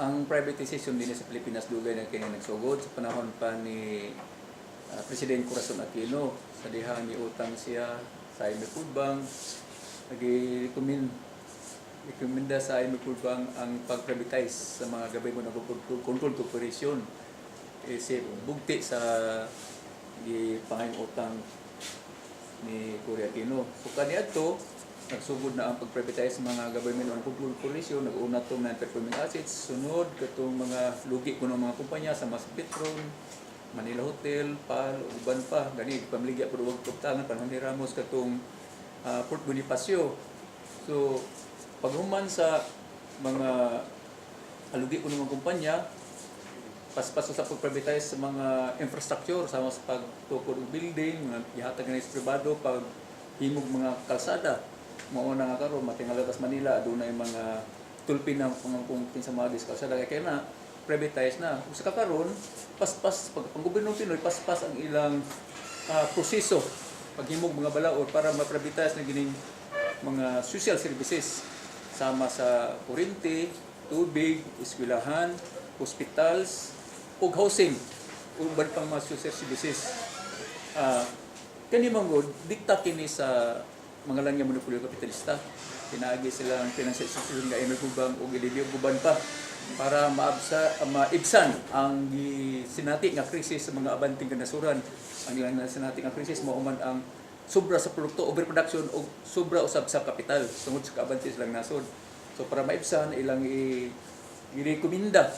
Ang privatization din sa Pilipinas dugay na kini nagsugod sa panahon pa ni President Corazon Aquino. Sa diha ni utang siya sa IMF Food Bank, rekomenda sa IMF Food Bank ang pag-privatize sa mga gabay mo na control corporation. Kasi bugti sa pangayong utang ni Cory Aquino. So kaniadto nagsugod na ang pag-privatize sa mga government on control corporation, nag-una itong non-performing assets, sunod katong mga lugi ko ng mga kumpanya sa Mas Petron, Manila Hotel, PAL, uban pa, gani, pamligya po huwag kaptangan, panahon ni Ramos katong Port Bonifacio. So, paghuman sa mga lugi ko ng mga kumpanya, paspas sa pag-privatize sa mga infrastructure, sa pagtukod ng building, mga ihatag na sa pribado, pag himog mga kalsada, mauna nga karon matingalatas Manila adunay mga tulpin na kung sa mga kalsada kaya na privatize na sa karon paspas pag gobyerno Pinoy paspas ang ilang proseso paghimog mga balaod para ma-privatize na gining mga social services sama sa kuryente, tubig, eskwelahan, hospitals, ug housing uban pang mga social services. Kani manggod dikta kini sa mga lang yung monopolyo kapitalista. Pinaagi sila ang financial institution nga IMF Bank o gilibyo guban pa para maibsan ang sinati nga krisis sa mga abanting kanasuran. Ang ilang sinati nga krisis mauman ang sobra sa produkto, overproduction o sobra usab sa kapital tungod sa kaabanti silang nasod. So para maibsan ilang i-rekomenda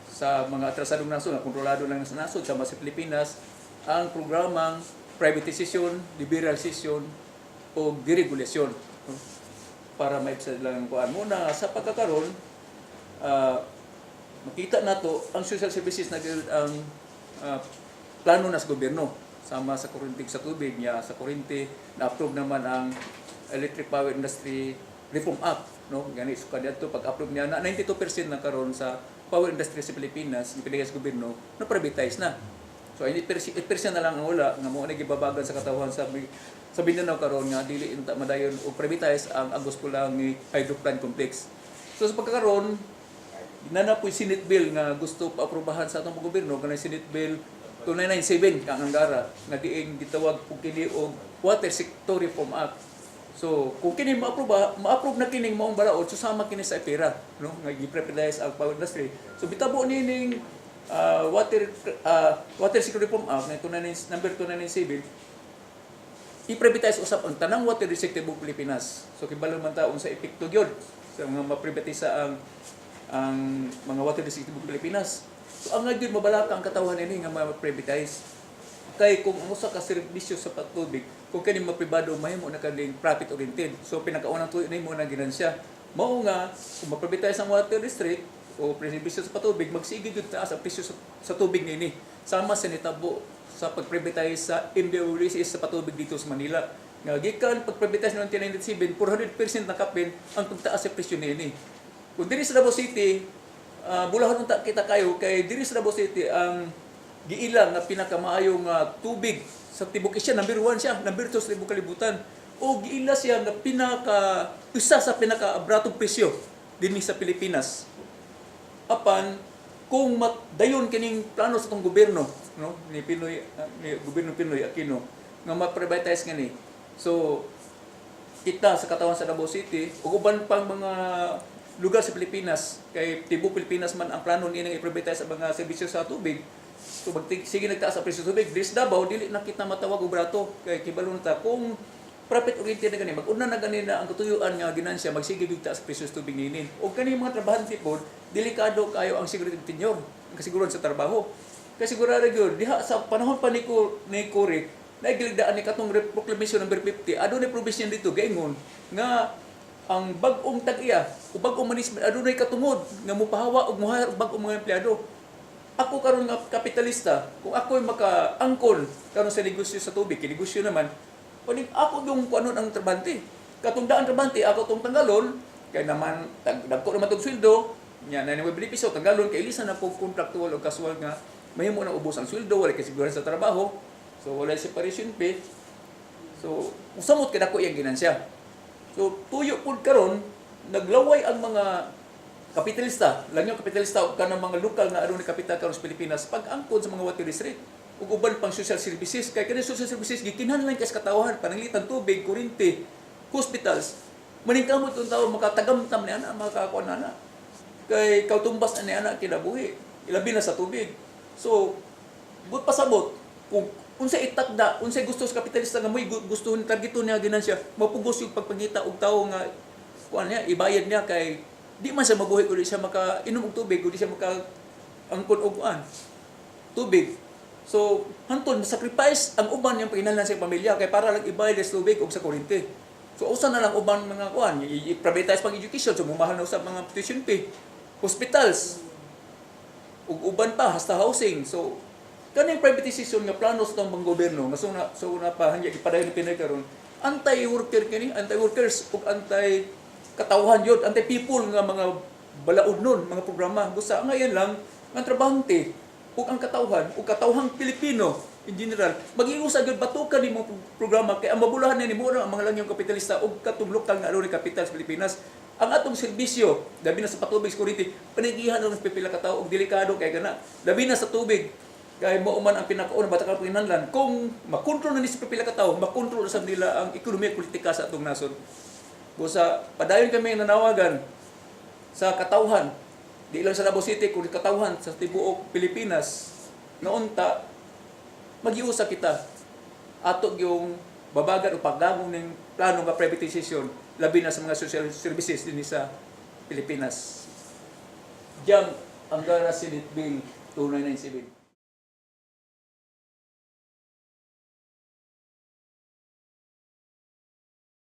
sa mga atrasadong nasod nga kontrolado lang sa nasod sama sa Pilipinas ang programang privatization, liberalisation o deregulation para maibsan lang kuan muna sa pagkakaroon makita nato ang social services na ang plano na sa gobyerno sama sa kuryente sa tubig niya sa kuryente na-approve naman ang Electric Power Industry Reform Act no gani so kadto pag-approve niya na 92% na karon sa power industry sa Pilipinas ni pinigay sa gobyerno na privatize na. So 8% na lang ang wala nga mo na gibabagan sa katawhan sa Mindanao karon nga dili unta madayon og privatize ang Agos Pulang ni Hydro Plant Complex. So sa pagkakaroon nanapoy Senate bill nga gusto paaprubahan sa atong gobyerno kanang Senate bill 2997 kang Angara nga diing gitawag og kini og Water Sector Reform Act. So kung kini ma-approve na kining maong balaod susama kini sa EPIRA no nga gi-privatize ang power industry. So bitabo nining Water Sector Reform Act number 297 i-privatize usap ang tanang water sector sa Pilipinas. So kibalo man taon sa epekto gyud sa mga ma-privatize ang mga water sector sa Pilipinas. So ang gyud mabalaka ang katawhan ini nga ma-privatize. Kay kung usa ka serbisyo sa patubig, kung kani mapribado mahimo na kading profit oriented. So pinakaunang tuyo nimo na ginansya. Mao nga kung ma-privatize ang water district o serbisyo sa patubig, magsige gyud taas ang presyo sa tubig nini. Sama sa nitabo sa pag-privatize sa MDORCS sa patubig dito sa Manila. Nga gikan pag-privatize noong 1997, 400% nakapin ang pagtaas sa presyo nini. Kung diri sa Davao City, bulahon unta kita kayo kay diri sa Davao City ang giilang nga pinakamaayong tubig sa Tibok Isya, number 1 siya, number 2 sa Tibok Kalibutan. O giila siya nga isa sa pinaka-abratong presyo dinhi sa Pilipinas. Apan kung dayon kining plano sa tong gobyerno no ni gobyerno Pinoy Aquino nga ma-privatize ngani. So kita sa katawan sa Davao City ug uban pang mga lugar sa Pilipinas kay tibuok Pilipinas man ang plano nilang i-privatize ang mga serbisyo sa tubig. So sige nagtaas ang presyo sa tubig dis Davao dili na kita matawag og brato kay kibalon ta kung profit oriented na gani mag-una na gani na ang katuyuan nga ginansya magsige gyud taas presyo sa tubig nini. Og kani mga trabahante pod delikado kayo ang seguridad tenure, ang kasiguran sa trabaho. Kay sigurado gyud diha sa panahon pa ni Cory naigligdaan ni katong proclamation number 50 adunay provision dito gaingon nga ang bag-ong tag-iya o bag-ong management adunay katungod nga mopahawa og mohayar og bag-ong mga empleyado. Ako karon nga kapitalista, kung ako'y maka-angkol karon sa negosyo sa tubig, kinegosyo naman, pwede ako yung kuanon ang trabante. Katong daan trabante, ako tong tanggalon, kaya naman, dagko naman itong sweldo, yan na naman benepisyo, tanggalon, kaya ilisa na po contractual o casual nga, mahimo na ubos ang sweldo, wala kasiguran sa trabaho, so wala separation pay. So, usamot ka na ko yung ginansya. So, tuyo po karon naglaway ang mga kapitalista, lang yung kapitalista o ka ng mga lokal na ni kapital karon sa Pilipinas, pag-angkon sa mga water district, ug uban pang social services, kay kani social services gikinahanglan kay sa katawhan, pananglitan tubig, kuryente, hospitals, maningkamot ang tao makatagamtam ni ana, makakuha na ana. Kay kautumbas na ni ana kinabuhi, ilabi na sa tubig. So, but pasabot kung unsay itakda, unsay gusto sa kapitalista nga mo'y gusto ni targeton niya ginansya, mapugos yung pagpangita og tawo nga kuan niya, ibayad niya kay di man siya mabuhi kundi siya makainom og tubig, kundi siya angkon og kuan tubig. So, hantod sacrifice ang uban yung panginahanglan sa pamilya kay para lang ibayad sa tubig ug sa kuryente. So, usa na lang uban mga kuan, i-privatize pang education, so mumahal na usab mga tuition fee, hospitals, ug uban pa hasta housing. So, kaning privatization nga plano sa tong gobyerno nga so na pa hanya ipadayon ni Pinay karon, anti-worker kini, anti-workers ug anti-katawhan yun, anti-people nga mga balaod nun, mga programa. Gusto ngayon lang, ang trabahante, ug ang katawhan, ug katawhang Pilipino, in general, mag-iusag yun, batukan ni mga programa, kaya ang mabulahan na ni Mura, ang mga lang yung kapitalista, ug katong lokal nga ni kapital sa Pilipinas, ang atong serbisyo, labi na sa patubig, security, panigihan ng pipila katao, ug delikado kay gana, labi na sa tubig, kay mo man ang pinakauna batakal panginahanglan kung makontrol na ni sa pipila ka tawo, makontrol sa nila ang ekonomiya politika sa atong nasod. Busa padayon kami nanawagan sa katawhan, di lang sa Davao City kundi katawhan sa tibuok Pilipinas, naunta magiusa kita ato yung babagan o paggagong ng plano nga privatization labi na sa mga social services din sa Pilipinas. Diyan ang Gara Senate Bill 2997.